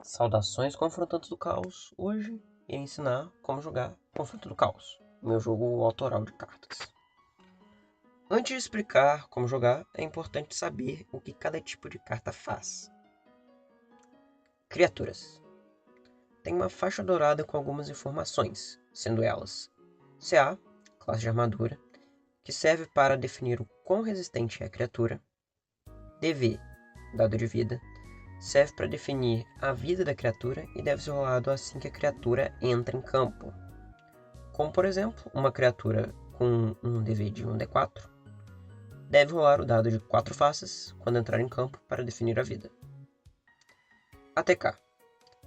Saudações, Confrontantes do Caos. Hoje irei ensinar como jogar Confronto do Caos, meu jogo autoral de cartas. Antes de explicar como jogar, é importante saber o que cada tipo de carta faz. Criaturas. Tem uma faixa dourada com algumas informações, sendo elas CA, classe de armadura, que serve para definir o quão resistente é a criatura. DV, dado de vida, serve para definir a vida da criatura e deve ser rolado assim que a criatura entra em campo. Como, por exemplo, uma criatura com um DV de 1d4 deve rolar o dado de 4 faces quando entrar em campo para definir a vida. ATK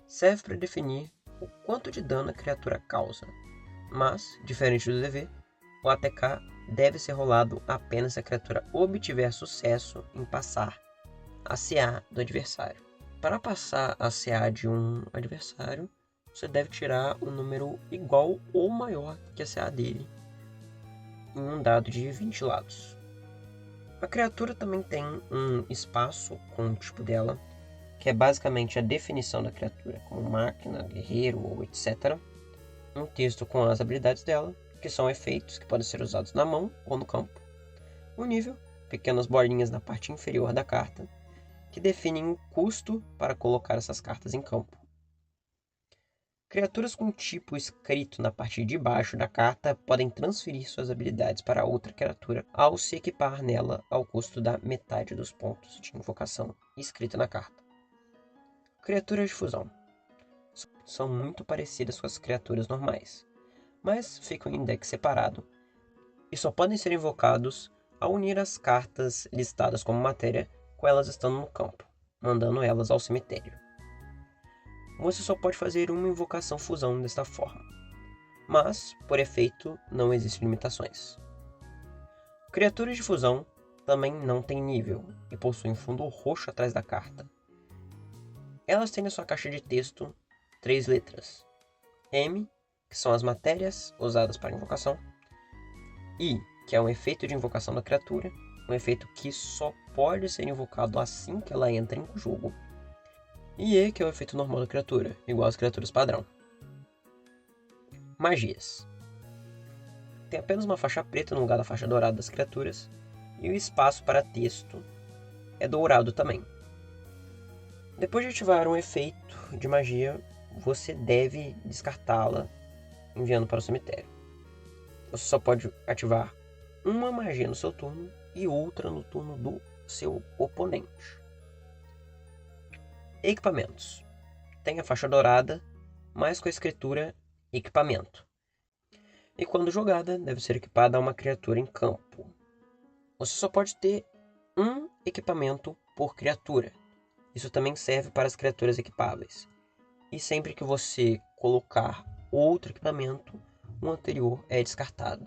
serve para definir o quanto de dano a criatura causa, mas, diferente do DV, o ATK deve ser rolado apenas se a criatura obtiver sucesso em passar a CA do adversário. Para passar a CA de um adversário, você deve tirar um número igual ou maior que a CA dele em um dado de 20 lados. A criatura também tem um espaço com o tipo dela, que é basicamente a definição da criatura, como máquina, guerreiro ou etc. Um texto com as habilidades dela, que são efeitos que podem ser usados na mão ou no campo. O nível, pequenas bolinhas na parte inferior da carta, que definem o custo para colocar essas cartas em campo. Criaturas com tipo escrito na parte de baixo da carta podem transferir suas habilidades para outra criatura ao se equipar nela ao custo da metade dos pontos de invocação escrita na carta. Criaturas de fusão são muito parecidas com as criaturas normais, mas ficam em deck separado e só podem ser invocados ao unir as cartas listadas como matéria com elas estando no campo, mandando elas ao cemitério. Você só pode fazer uma invocação fusão desta forma, mas, por efeito, não existem limitações. Criaturas de fusão também não têm nível e possuem fundo roxo atrás da carta. Elas têm na sua caixa de texto 3 letras: M, que são as matérias usadas para invocação, I, que é um efeito de invocação da criatura, um efeito que só pode ser invocado assim que ela entra em jogo, e E, que é o efeito normal da criatura, igual às criaturas padrão. Magias. Tem apenas uma faixa preta no lugar da faixa dourada das criaturas, e o espaço para texto é dourado também. Depois de ativar um efeito de magia, você deve descartá-la, enviando para o cemitério. Você só pode ativar uma magia no seu turno e outra no turno do seu oponente. Equipamentos. Tem a faixa dourada, mas com a escritura equipamento. E quando jogada, deve ser equipada a uma criatura em campo. Você só pode ter um equipamento por criatura. Isso também serve para as criaturas equipáveis. E sempre que você colocar outro equipamento, o anterior é descartado.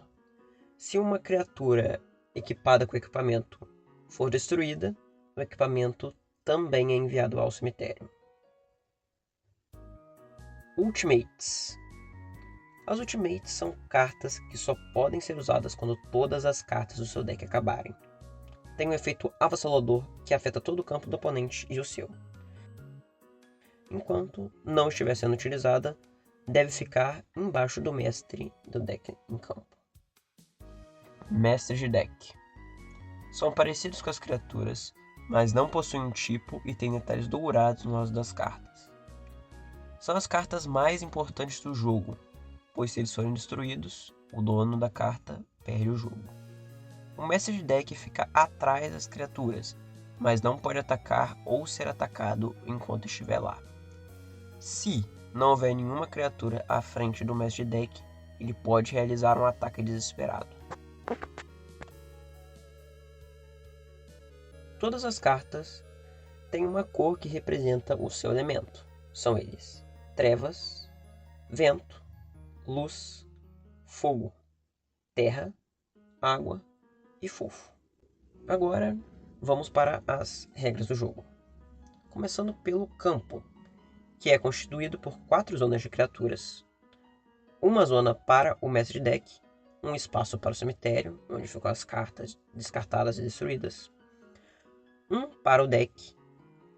Se uma criatura equipada com equipamento for destruída, o equipamento também é enviado ao cemitério. Ultimates. As Ultimates são cartas que só podem ser usadas quando todas as cartas do seu deck acabarem. Tem um efeito avassalador que afeta todo o campo do oponente e o seu. Enquanto não estiver sendo utilizada, deve ficar embaixo do mestre do deck em campo. Mestres de deck. São parecidos com as criaturas, mas não possuem um tipo e têm detalhes dourados no lado das cartas. São as cartas mais importantes do jogo, pois se eles forem destruídos, o dono da carta perde o jogo. O mestre de deck fica atrás das criaturas, mas não pode atacar ou ser atacado enquanto estiver lá. Se não houver nenhuma criatura à frente do mestre de deck, ele pode realizar um ataque desesperado. Todas as cartas têm uma cor que representa o seu elemento. São eles: trevas, vento, luz, fogo, terra, água e fofo. Agora vamos para as regras do jogo. Começando pelo campo, que é constituído por 4 zonas de criaturas. Uma zona para o mestre de deck, um espaço para o cemitério, onde ficam as cartas descartadas e destruídas. Um para o deck,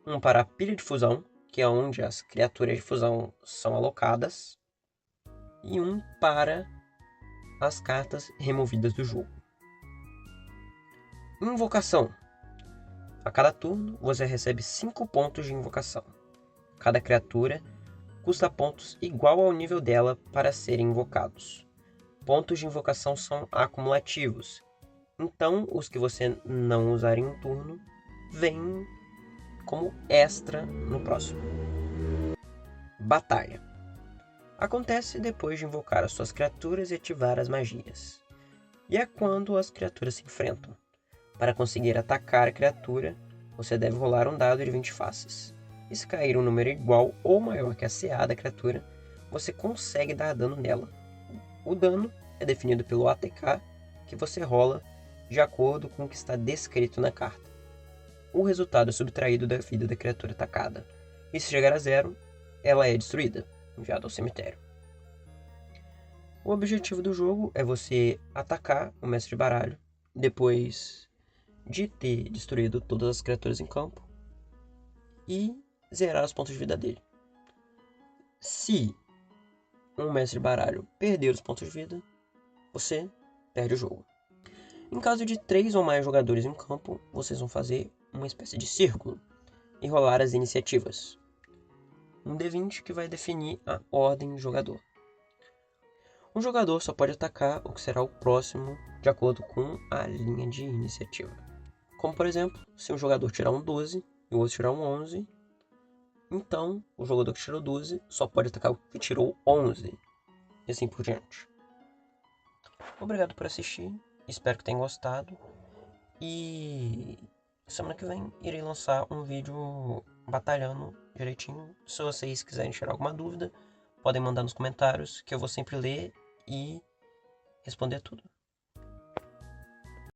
um para a pilha de fusão, que é onde as criaturas de fusão são alocadas, e 1 para as cartas removidas do jogo. Invocação. A cada turno, você recebe 5 pontos de invocação. Cada criatura custa pontos igual ao nível dela para serem invocados. Pontos de invocação são acumulativos, então os que você não usar em um turno vêm como extra no próximo. Batalha. Acontece depois de invocar as suas criaturas e ativar as magias. E é quando as criaturas se enfrentam. Para conseguir atacar a criatura, você deve rolar um dado de 20 faces. E se cair um número igual ou maior que a CA da criatura, você consegue dar dano nela. O dano é definido pelo ATK que você rola de acordo com o que está descrito na carta. O resultado é subtraído da vida da criatura atacada. E se chegar a 0, ela é destruída, enviada ao cemitério. O objetivo do jogo é você atacar o mestre de baralho depois de ter destruído todas as criaturas em campo e zerar os pontos de vida dele. Se um mestre de baralho perder os pontos de vida, você perde o jogo. Em caso de 3 ou mais jogadores em campo, vocês vão fazer uma espécie de círculo e rolar as iniciativas. Um D20 que vai definir a ordem do jogador. Um jogador só pode atacar o que será o próximo de acordo com a linha de iniciativa. Como, por exemplo, se um jogador tirar um 12 e o outro tirar um 11, então o jogador que tirou 12 só pode atacar o que tirou 11, e assim por diante. Obrigado por assistir, espero que tenham gostado, e semana que vem irei lançar um vídeo batalhando direitinho. Se vocês quiserem tirar alguma dúvida, podem mandar nos comentários, que eu vou sempre ler e responder tudo.